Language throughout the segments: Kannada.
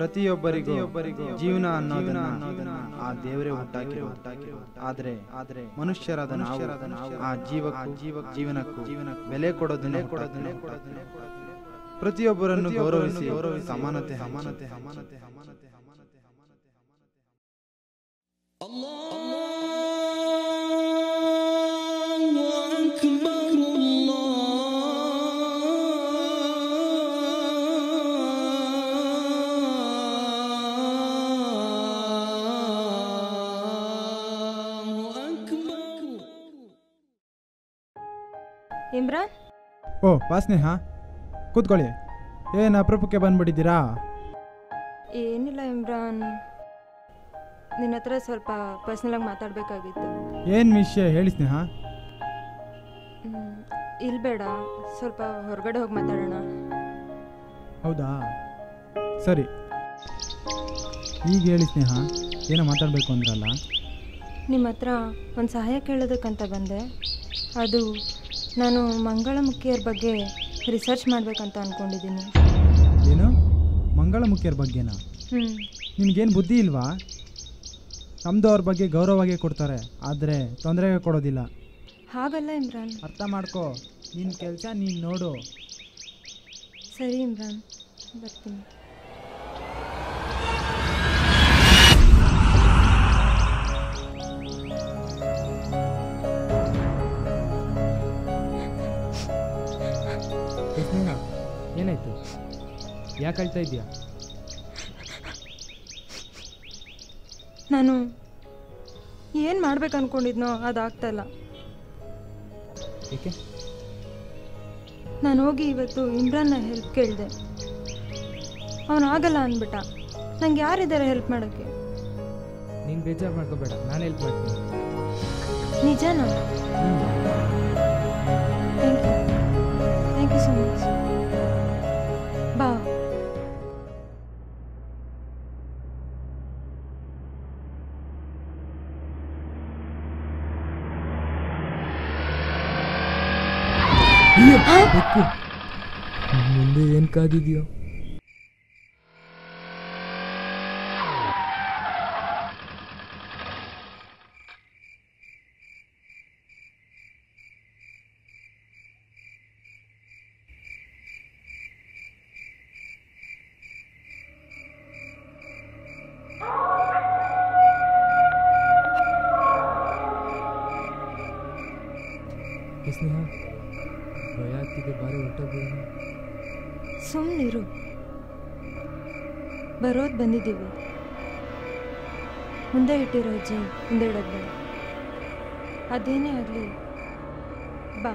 ಪ್ರತಿಯೊಬ್ಬರಿಗೂ ಜೀವನ ಅನ್ನೋದನ್ನ ಆ ದೇವರೇ ಹುಟ್ಟಾಕಿರೋ. ಆದ್ರೆ ಮನುಷ್ಯರಾದ ನಾವು ಆ ಜೀವನಕ್ಕೂ ಬೆಲೆ ಕೊಡೋದನ್ನೇ ಪ್ರತಿಯೊಬ್ಬರನ್ನು ಗೌರವಿಸಿ ಸಮಾನತೆ ಇಮ್ರಾನ್. ಓ ವಾಸ್ನೇಹ, ಕೂತ್ಕೊಳ್ಳಿ. ಏನು ಅಪರೂಪಕ್ಕೆ ಬಂದ್ಬಿಟ್ಟಿದ್ದೀರಾ? ಏನಿಲ್ಲ ಇಮ್ರಾನ್, ನಿನ್ನ ಹತ್ರ ಸ್ವಲ್ಪ ಪರ್ಸ್ನಲಾಗಿ ಮಾತಾಡಬೇಕಾಗಿತ್ತು. ಏನು ವಿಷಯ ಹೇಳಿ ಸ್ನೇಹ. ಇಲ್ಲಿ ಬೇಡ, ಸ್ವಲ್ಪ ಹೊರಗಡೆ ಹೋಗಿ ಮಾತಾಡೋಣ. ಹೌದಾ, ಸರಿ. ಈಗ ಹೇಳಿ ಸ್ನೇಹ, ಏನೋ ಮಾತಾಡಬೇಕು ಅಂದ್ರಲ್ಲ. ನಿಮ್ಮ ಹತ್ರ ಒಂದು ಸಹಾಯ ಕೇಳೋದಕ್ಕಂತ ಬಂದೆ. ಅದು ನಾನು ಮಂಗಳಮುಖಿಯರ ಬಗ್ಗೆ ರಿಸರ್ಚ್ ಮಾಡಬೇಕಂತ ಅಂದ್ಕೊಂಡಿದ್ದೀನಿ. ಏನು ಮಂಗಳಮುಖಿಯರ ಬಗ್ಗೆನಾ? ನಿನಗೇನು ಬುದ್ಧಿ ಇಲ್ವಾ? ನಮ್ಮದು ಅವ್ರ ಬಗ್ಗೆ ಗೌರವವಾಗಿ ಕೊಡ್ತಾರೆ, ಆದರೆ ತೊಂದರೆಗೆ ಕೊಡೋದಿಲ್ಲ. ಹಾಗಲ್ಲ ಇಮ್ರಾನ್, ಅರ್ಥ ಮಾಡ್ಕೋ. ನಿನ್ನ ಕೆಲಸ ನೀನು ನೋಡು. ಸರಿ ಇಮ್ರಾನ್, ಬರ್ತೀನಿ. ಏನಾಯ್ತು? ಯಾಕೆ ಅಳ್ತಾ ಇದೆಯಾ? ನಾನು ಏನು ಮಾಡ್ಬೇಕು ಅನ್ಕೊಂಡಿದ್ನೋ ಅದಾಗ್ತಾಯಿಲ್ಲ. ಏಕೆ? ನಾನು ಹೋಗಿ ಇವತ್ತು ಇಮ್ರಾನ್ನ ಹೆಲ್ಪ್ ಕೇಳಿದೆ. ಅವನು ಆಗಲ್ಲ ಅಂದ್ಬಿಟ್ಟ. ನಂಗೆ ಯಾರಿದ್ದಾರೆ ಹೆಲ್ಪ್ ಮಾಡೋಕ್ಕೆ? ನೀನು ಬೇಜಾರು ಮಾಡ್ಕೋಬೇಡ, ನಾನು ಹೆಲ್ಪ್ ಮಾಡ್ತೀನಿ. ನಿಜನಾ? Thank you so much. ಬಾ. ಮುಂದೆ ಏನು ಕಾದಿದೆಯೋ? ಸ್ನೇಹ, ಭಯ ಆಗ್ತಿದೆ, ಬಾರಿ ಹೊರಟೋಗ್ಬೇಡ. ಸುಮ್ಮನಿರು, ಬರೋದು ಬಂದಿದ್ದೀವಿ. ಮುಂದೆ ಇಟ್ಟಿರೋ ಹೆಜ್ಜೆ ಹಿಂದೆ ಇಡೋದು ಬೇಡ. ಅದೇನೇ ಆಗಲಿ, ಬಾ.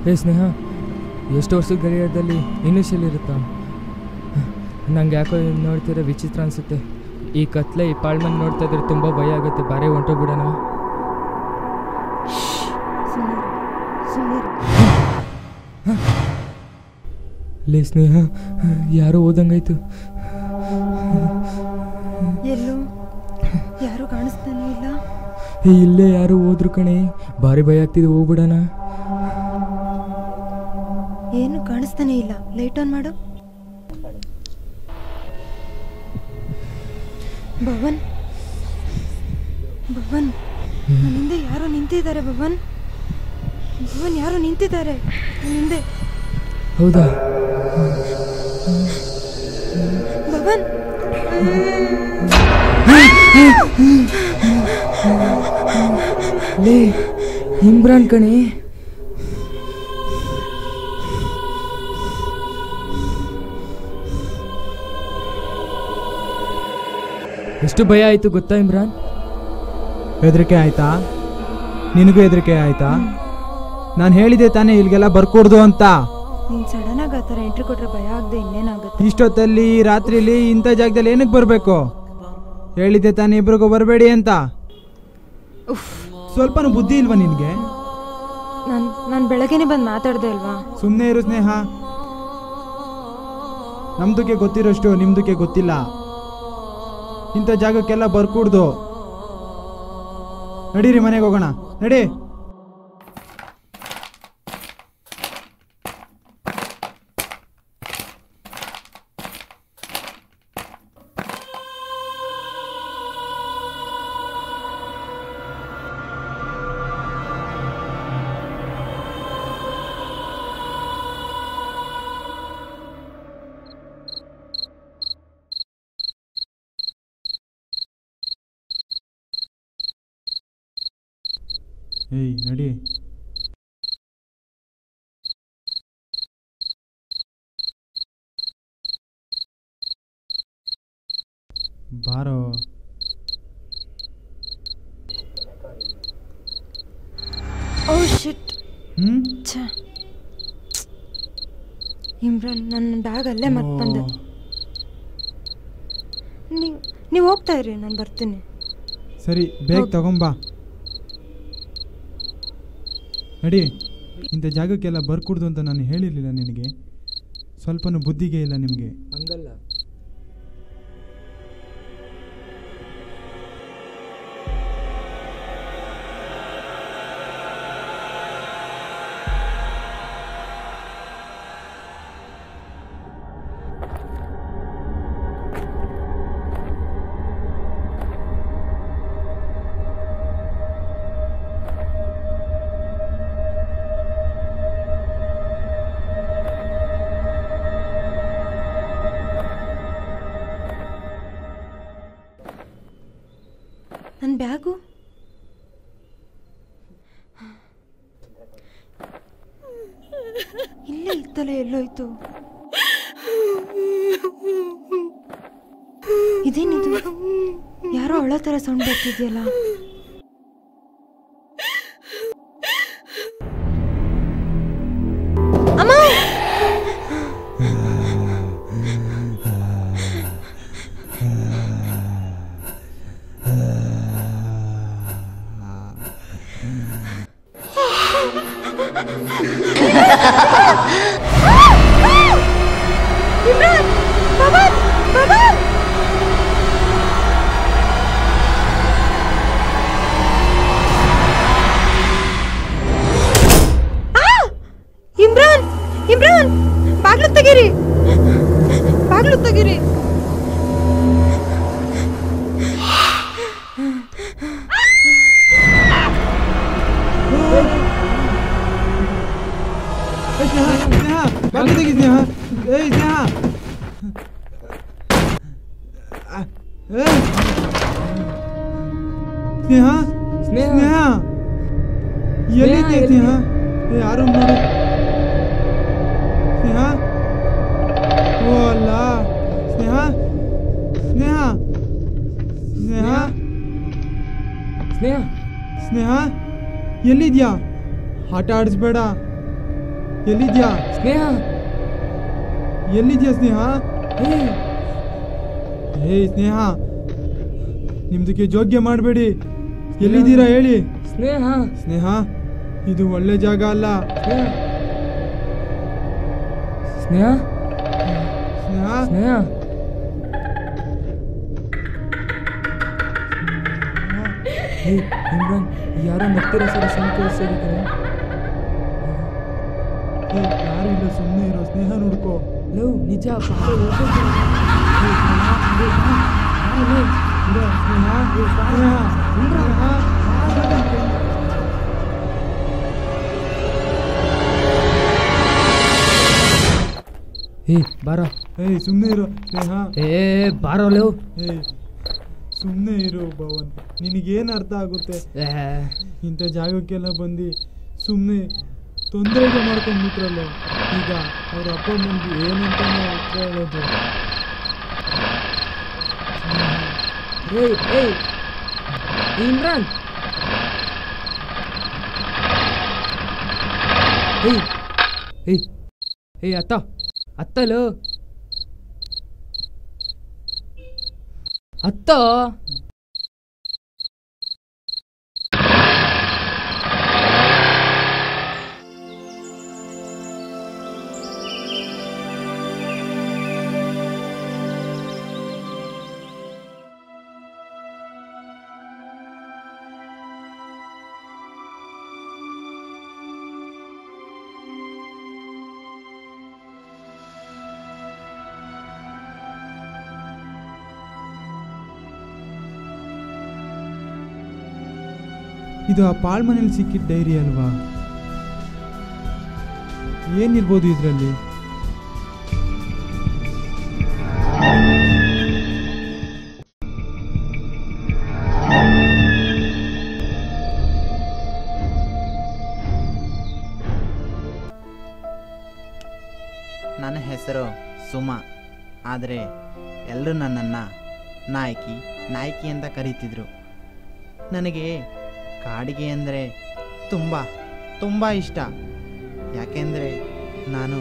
ಹೇ ಸ್ನೇಹ, ಎಷ್ಟು ವರ್ಷದ ಗಡಿಯಾರದಲ್ಲಿ ಇನಿಷಿಯಲಿರುತ್ತಾ? ನಂಗೆ ಯಾಕೋ ನೋಡ್ತಿರೋ ವಿಚಿತ್ರ ಅನಿಸುತ್ತೆ. ಈ ಕತ್ಲೆ, ಈ ಪಾಳ್ಮನ್ ನೋಡ್ತಾ ಇದ್ರೆ ತುಂಬ ಭಯ ಆಗುತ್ತೆ. ಬಾರೇ ಹೊಂಟೋಗ್ಬಿಡೋಣ. ಲೇ ಸ್ನೇಹ, ಯಾರೋ ಓದಂಗಾಯ್ತು. ಎಲ್ಲೂ ಯಾರು ಕಾಣಿಸ್ತಾನೆ ಇಲ್ಲ. ಇಲ್ಲೇ ಯಾರು ಹೋದ್ರು ಕಣೆ, ಭಾರಿ ಭಯ ಆಗ್ತಿದೆ. ಹೋಗ್ಬಿಡೋಣ. ಏನು ಕಾಣಿಸ್ತಾನೆ ಇಲ್ಲ. ಲೈಟ್ ಆನ್ ಮಾಡು. ಭವನ್, ಭವನ್, ನನ್ನಿಂದ ಯಾರೋ ನಿಂತಿದ್ದಾರೆ. ಭವನ್, ಭವನ್, ಯಾರೋ ನಿಂತಿದ್ದಾರೆ ಹಿಂದೆ. ಹೌದಾ? ಭವನ್, ಲೇ ಇಮ್ರಾನ್ ಕಣೆ. ಎಷ್ಟು ಭಯ ಆಯಿತು ಗೊತ್ತಾ ಇಮ್ರಾನ್? ಹೆದರಿಕೆ ಆಯ್ತಾ? ನಿನಗೂ ಹೆದರಿಕೆ ಆಯ್ತಾ? ನಾನು ಹೇಳಿದೆ ತಾನೇ ಇಲ್ಲಿಗೆಲ್ಲ ಬರ್ಕೂಡ್ದು ಅಂತ. ನೀನು ಸಡನ್ ಆಗಿ ಆ ಥರ ಎಂಟ್ರಿ ಕೊಟ್ರೆ ಭಯ ಆಗದೆ ಇನ್ನೇನಾಗುತ್ತೆ? ಇಷ್ಟೊತ್ತಲ್ಲಿ ರಾತ್ರಿಲಿ ಇಂಥ ಜಾಗದಲ್ಲಿ ಏನಕ್ಕೆ ಬರಬೇಕು? ಹೇಳಿದ್ದೆ ತಾನೇ ಇಬ್ರಿಗೂ ಬರಬೇಡಿ ಅಂತ. ಸ್ವಲ್ಪನೂ ಬುದ್ಧಿ ಇಲ್ವಾ ನಿನಗೆ? ನಾನು ಬೆಳಗ್ಗೆನೆ ಬಂದು ಮಾತಾಡ್ದೆ ಅಲ್ವಾ? ಸುಮ್ಮನೆ ಇರು ಸ್ನೇಹ. ನಮ್ದಕ್ಕೆ ಗೊತ್ತಿರೋಷ್ಟು ನಿಮ್ದಕ್ಕೆ ಗೊತ್ತಿಲ್ಲ. ಇಂಥ ಜಾಗಕ್ಕೆಲ್ಲ ಬರ್ಕೂಡ್ದು. ನಡೀರಿ ಮನೆಗೆ ಹೋಗೋಣ, ನಡಿ. ಏಯ್ ನಡಿ. ಬಾರೋ. ಓ ಶಿಟ್. ಛ, ಇಮ್ರಾನ್, ನನ್ನ ಬ್ಯಾಗ್ ಅಲ್ಲೇ ಮತ್ತೆ ಬಂದೆ. ನೀವು ಹೋಗ್ತಾ ಇರಿ, ನಾನು ಬರ್ತೀನಿ. ಸರಿ, ಬೇಗ ತಗೊಂಬಾ. ನಡಿ. ಇಂಥ ಜಾಗಕ್ಕೆಲ್ಲ ಬರ್ಕೂಡ್ದು ಅಂತ ನಾನು ಹೇಳಿರಲಿಲ್ಲ ನಿನಗೆ? ಸ್ವಲ್ಪನೂ ಬುದ್ಧಿಗೆ ಇಲ್ಲ ನಿಮಗೆ. ಹಂಗಲ್ಲ. ನನ್ನ ಬ್ಯಾಗು ಇಲ್ಲೇ ಇತ್ತಲ್ಲ, ಎಲ್ಲೋಯ್ತು? ಇದೇನಿದು? ಯಾರೋ ಅಳೋ ಥರ ಸೌಂಡ್ ಬರ್ತಿದ್ಯಲ್ಲ. ಅಮ್ಮ! ಇಮ್ರಾನ್! ಬಾಬಾ! ಬಾಬಾ! ಇಮ್ರಾನ್! ಇಮ್ರಾನ್! ಬಾಗ್ಲು ತೆಗೀರಿ, ಬಾಗ್ಲು ತೆಗೀರಿ. ಸ್ನೇಹ, ಸ್ನೇಹ, ಎಲ್ಲಿದ್ದೆ ಸ್ನೇಹ? ಯಾರು ನೋಡು ಸ್ನೇಹ. ಓ ಅಲ್ಲ, ಸ್ನೇಹ, ಸ್ನೇಹ, ಸ್ನೇಹ, ಸ್ನೇಹ, ಸ್ನೇಹ, ಎಲ್ಲಿದ್ಯಾ? ಆಟ ಆಡಿಸ್ಬೇಡ. ಎಲ್ಲಿದ್ಯಾ ಸ್ನೇಹ? ಎಲ್ಲಿದ್ಯಾ ಸ್ನೇಹ? ಹೇ ಸ್ನೇಹ, ನಿಮ್ದಕ್ಕೆ ಜೋಗ್ಯ ಮಾಡಬೇಡಿ. ಎಲ್ಲಿದ್ದೀರಾ ಹೇಳಿ? ಸ್ನೇಹ, ಸ್ನೇಹ, ಇದು ಒಳ್ಳೆ ಜಾಗ ಅಲ್ಲ. ಸ್ನೇಹ, ಸ್ನೇಹ, ಸ್ನೇಹ, ಇಮ್ರಾನ್, ಯಾರೋ ನಗ್ತಿರೋ ಸರಿ ಸೌಂಡ್ ಕೇಳಿಸ್ತಿದೆ. ಯಾರು ಇಲ್ಲ, ಸುಮ್ಮನೆ ಇರೋ. ಸ್ನೇಹ ನೋಡ್ಕೋ. ಲವ್ ನಿಜ. ಬಾರೋ. ಸುಮ್ಮನೆ ಇರೋ ಸ್ನೇಹ. ಬಾರೋ ಲವ್. ಸುಮ್ಮನೆ ಇರು ಭವನ್. ನಿನಗೇನು ಅರ್ಥ ಆಗುತ್ತೆ? ಇಂಥ ಜಾಗಕ್ಕೆಲ್ಲ ಬಂದು ಸುಮ್ಮನೆ ತೊಂದರೆಗೆ ಮಾಡ್ಕೊಂಡ್ಬಿಟ್ರಲ್ಲ. ಈಗ ಅವ್ರ ಅಪ್ಪ ಮುಂದೆ ಏನಂತ ಉತ್ತರ ಹೇಳೋದು? ಏಯ್ ಏಯ್ ಇಮ್ರಾನ್ ಏಯ್ ಏಯ್ ಏಯ್ ಅತ್ತಲು ಅತ್ತ ಇದು ಆ ಪಾಳ್ಮನೇಲಿ ಸಿಕ್ಕಿದ ಡೈರಿ ಅಲ್ವಾ? ಏನಿರ್ಬೋದು ಇದರಲ್ಲಿ? ನನ್ನ ಹೆಸರು ಸುಮಾ. ಆದರೆ ಎಲ್ಲರೂ ನನ್ನನ್ನು ನಾಯಕಿ ಅಂತ ಕರೀತಿದ್ರು. ನನಗೆ ಕಾಡಿಗೆ ಅಂದರೆ ತುಂಬ ಇಷ್ಟ. ಯಾಕೆಂದರೆ ನಾನು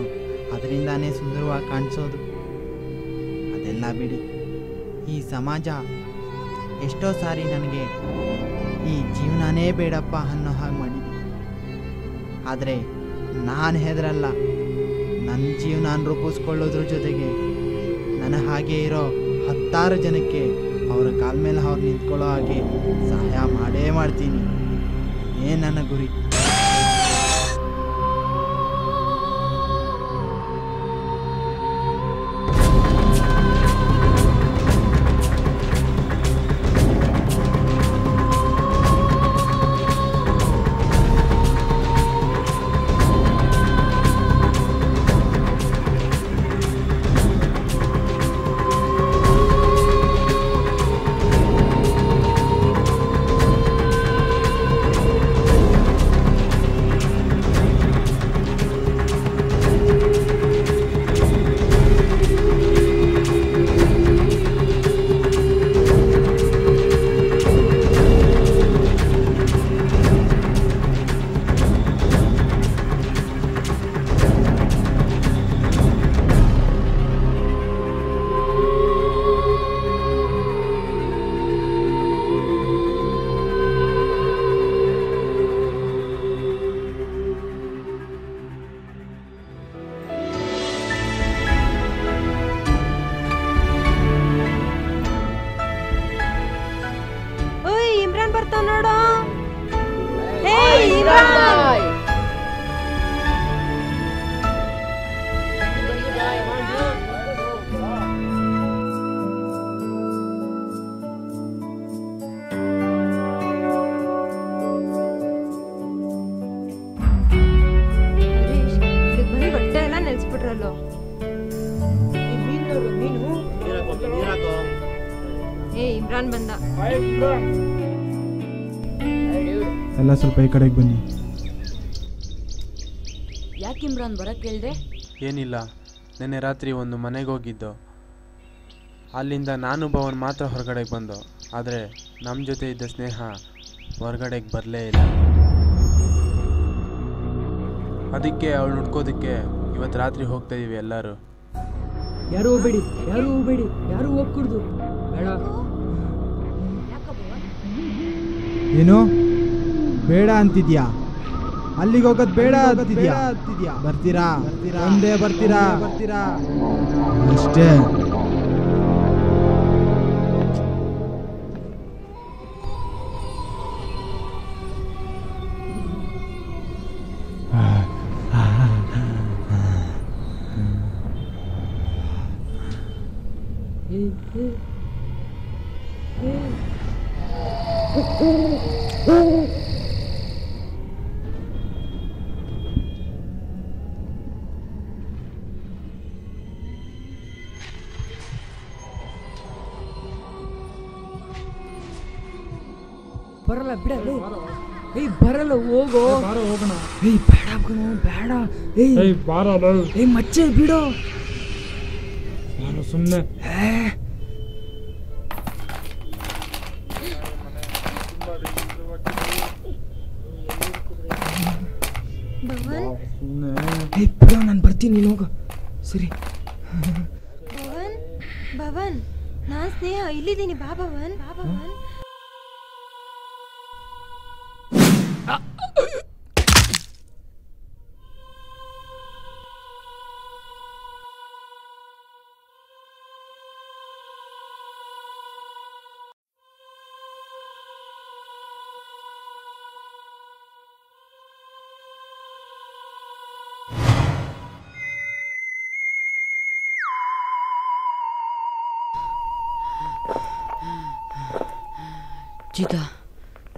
ಅದರಿಂದಾನೇ ಸುಂದರವಾಗಿ ಕಾಣಿಸೋದು. ಅದೆಲ್ಲ ಬಿಡಿ, ಈ ಸಮಾಜ ಎಷ್ಟೋ ಸಾರಿ ನನಗೆ ಈ ಜೀವನನೇ ಬೇಡಪ್ಪ ಅನ್ನೋ ಹಾಗೆ ಮಾಡಿದೆ. ಆದರೆ ನಾನು ಹೆದರಲ್ಲ. ನನ್ನ ಜೀವನ ರೂಪಿಸ್ಕೊಳ್ಳೋದ್ರ ಜೊತೆಗೆ ನನ್ನ ಹಾಗೆ ಇರೋ 10 ಜನಕ್ಕೆ ಅವರ ಕಾಲ ಮೇಲೆ ಅವ್ರು ನಿಂತ್ಕೊಳ್ಳೋ ಹಾಗೆ ಸಹಾಯ ಮಾಡೇ ಮಾಡ್ತೀನಿ. ನನ್ನ ಗುರಿ. ಇಮ್ರಾನ್ ಬಂದ. ಎಲ್ಲ ಸ್ವಲ್ಪ ಈ ಕಡೆಗೆ ಬನ್ನಿ. ಯಾಕೆ ಇಮ್ರಾನ್ ಬರಕ್ಕೆ ಹೇಳ್ದೆ? ಏನಿಲ್ಲ, ನೆನ್ನೆ ರಾತ್ರಿ ಒಂದು ಮನೆಗೆ ಹೋಗಿದ್ದು. ಅಲ್ಲಿಂದ ನಾನು ಭವನ್ ಮಾತ್ರ ಹೊರಗಡೆಗೆ ಬಂದು. ಆದರೆ ನಮ್ಮ ಜೊತೆ ಇದ್ದ ಸ್ನೇಹ ಹೊರಗಡೆಗೆ ಬರಲೇ ಇಲ್ಲ. ಅದಕ್ಕೆ ಅವಳು ಹುಡ್ಕೋದಕ್ಕೆ ಇವತ್ತು ರಾತ್ರಿ ಹೋಗ್ತಾ ಇದೀವಿ ಎಲ್ಲರೂ. ಯಾರು ಹೋಗ್ಬೇಡಿ, ಯಾರು ಹೋಗ್ಕೂಡ್ದು. ಬೇಡ. ಏನು ಬೇಡ ಅಂತಿದ್ಯಾ? ಅಲ್ಲಿಗೆ ಹೋಗೋದು ಬೇಡ ಅಂತಿದ್ಯಾ? ಬರ್ತೀರಾ? ಒಂದೇ ಬರ್ತೀರಾ ಅಷ್ಟೇ. ಬರಲ್ಲ ಬಿಡ. ಏಯ್ ಬರಲ್ಲ, ಹೋಗೋ. ಹೋಗೋಣ. ಏಯ್ ಬೇಡ ಬೇಡ. ಏಯ್ ಬಾರಲ್ಲ. ಏಯ್ ಮಚ್ಚೆ ಬಿಡು. ನಾನು ಸುಮ್ಮನೆ ಬಿಡೋ, ನಾನು ಬರ್ತೀನಿ, ನೀನು ಹೋಗು. ಸರಿ. ಭವನ್ ಭವನ್, ನಾನು ಸ್ನೇಹ ಇಲ್ಲಿದ್ದೀನಿ. ಬಾ ಭವನ್, ಬಾ ಭವನ್.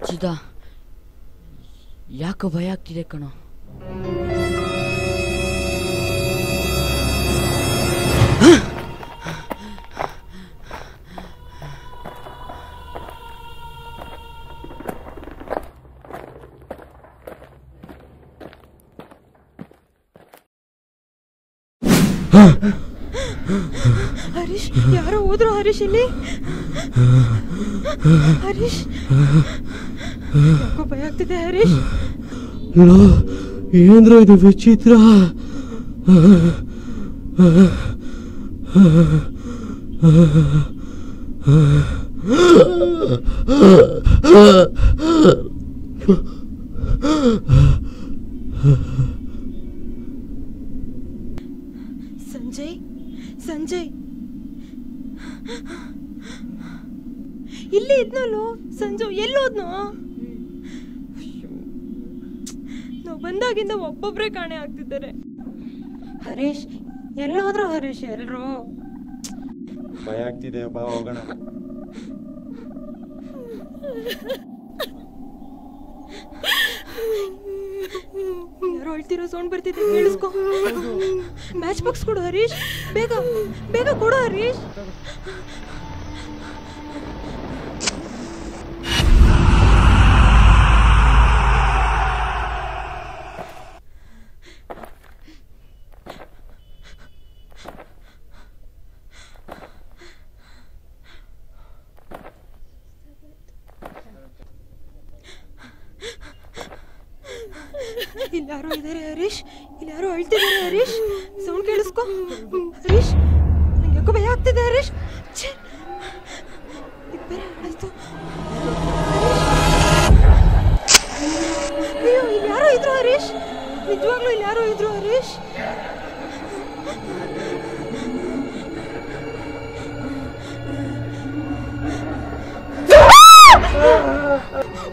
ಚಿದ ಯಾಕೋ ಭಯ ಆಗ್ತಿದೆ ಕಣೋ. ಹರೀಶ್, ಯಾರೋ ಹೋದ್ರು ಹರೀಶ್ ಇಲ್ಲಿ. ಹರೀಶ್, ಯಾಕೋ ಭಯ ಆಗ್ತಿದೆ ಹರೀಶ್. ಏನ್ರ ಇದು ವಿಚಿತ್ರ. ಸಂಜಯ್, ಸಂಜಯ್ ಇಲ್ಲಿ ಇದ್ನಲ್ಲೋ. ಸಂಜಯ್ ಎಲ್ಲೋದ್ನೋ? ನಾವು ಬಂದಾಗಿಂದ ಒಬ್ಬೊಬ್ರೆ ಕಾಣೆ ಆಗ್ತಿದ್ದಾರೆ. ಹರೀಶ್ ಎಲ್ಲೋದ್ರು? ಹರೀಶ್ ಎಲ್ರು? ಭಯ ಆಗ್ತಿದೆ, ಬಾ ಹೋಗೋಣ. ಯಾರೋ ಅಳ್ತಿರೋ ಸೌಂಡ್ ಬರ್ತಿದೆ, ಕೇಳಿಸ್ಕೊ. ಮ್ಯಾಚ್ ಬಾಕ್ಸ್ ಕೊಡು ಹರೀಶ್, ಬೇಗ ಬೇಗ ಕೊಡು ಹರೀಶ್. ಇಲ್ಲಿ ಯಾರೋ ಇದ್ದಾರೆ ಹರೀಶ್, ಇಲ್ಲಿ ಯಾರೋ ಅಳ್ತಿದ್ದಾರೆ ಹರೀಶ್. ಸೌಂಡ್ ಕೇಳಿಸ್ಕೊ ಹರೀಶ್. ನಂಗೆ ಯಾಕೋ ಭಯ ಆಗ್ತಿದೆ ಹರೀಶ್. ಆಯ್ತು. ಅಯ್ಯೋ, ಇಲ್ಲಿ ಯಾರೋ ಇದ್ರು ಹರೀಶ್. ನಿಜವಾಗ್ಲೂ ಇಲ್ಲಿ ಯಾರೋ ಇದ್ರು ಹರೀಶ್.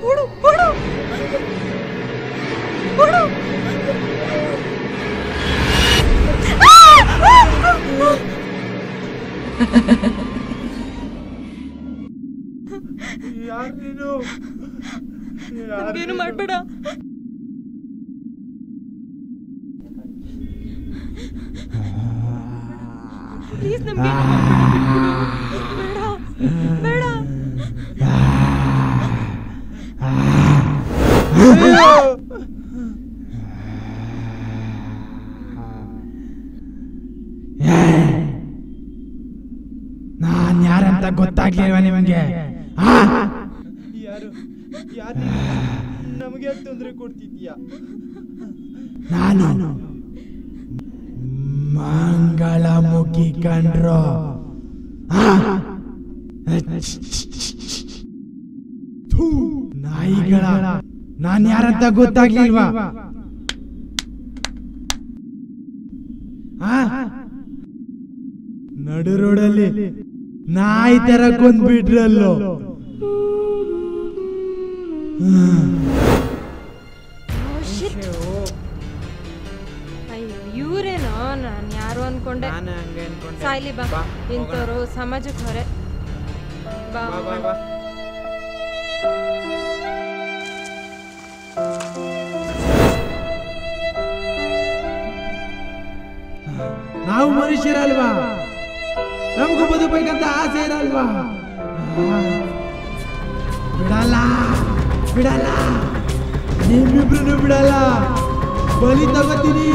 ಓಡು ಓಡು ಓಡು. ಯಾರು ನೀನು? ಏನು ಮಾಡ್ಬೇಡ. ಪ್ಲೀಸ್ ನಮ್ಗೆ ಬೇಡ ಬೇಡ. ನಾನ್ ಯಾರಂತ ಗೊತ್ತಾಗ್ಲಿಲ್ವಾ ನಿಮಗೆ? ಯಾರು ಯಾರು ನಮಗೆ ತೊಂದರೆ ಕೊಡ್ತಿದ್ಯಾ? ನಾನು ಮಂಗಳಮುಖಿ ಕಂಡ್ರೋ. ನಾಯಿಗಳ, ನಾನ್ ಯಾರಂತ ಗೊತ್ತಾಗ್ಲಿಲ್ವಾ? ನಡು ರೋಡಲ್ಲಿ ನಾಯಿ ತರ ಕೊಂದ್ಬಿಟ್ರಲ್ಲೋ. ಇವ್ರೇನೋ? ನಾನು ಯಾರು ಅನ್ಕೊಂಡೆ. ಸಾಯ್ಲಿ ಬಾ, ಇಂಥವ್ರು ಸಮಾಜಕ್ಕೆ ಹೊರೆ. ಬಾ ಬಾ. ನಾವು ಮನುಷ್ಯರಲ್ವಾ? ನಮಗೂ ಬದುಕಬೇಕಂತ ಆಸೆ ಇರಲ್ವಾ? ಬಿಡಲ್ಲ ಬಿಡಲ್ಲ, ನಿಮ್ಮಿಬ್ರು ಬಿಡಲ್ಲ. ಬಲಿ ತಗೋತೀನಿ.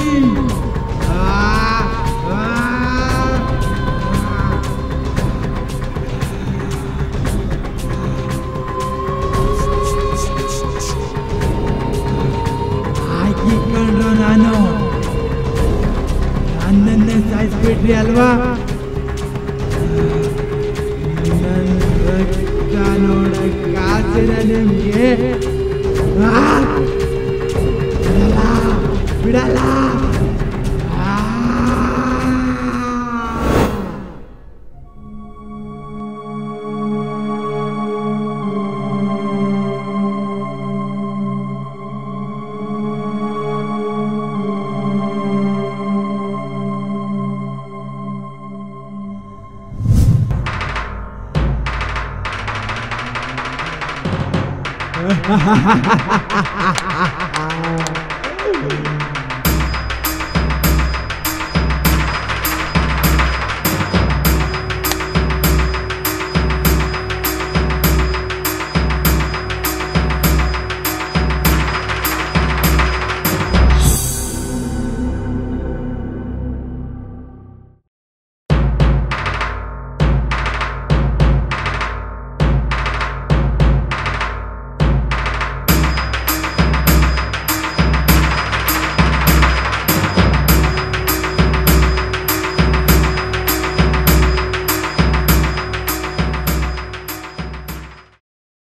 ಹಾಕಿಕೊಂಡ್ರು ನಾನು ಸುಮ್ಮನೆ ಸಾಯಿಸ್ಬಿಟ್ರಿ ಅಲ್ವಾ? ನನ್ನ ರಕ್ತ ನೋಡಕ್ಕಾಗ್ತಿರ ನಿಮ್ಗೆ? ಬಿಡಲ್ಲ.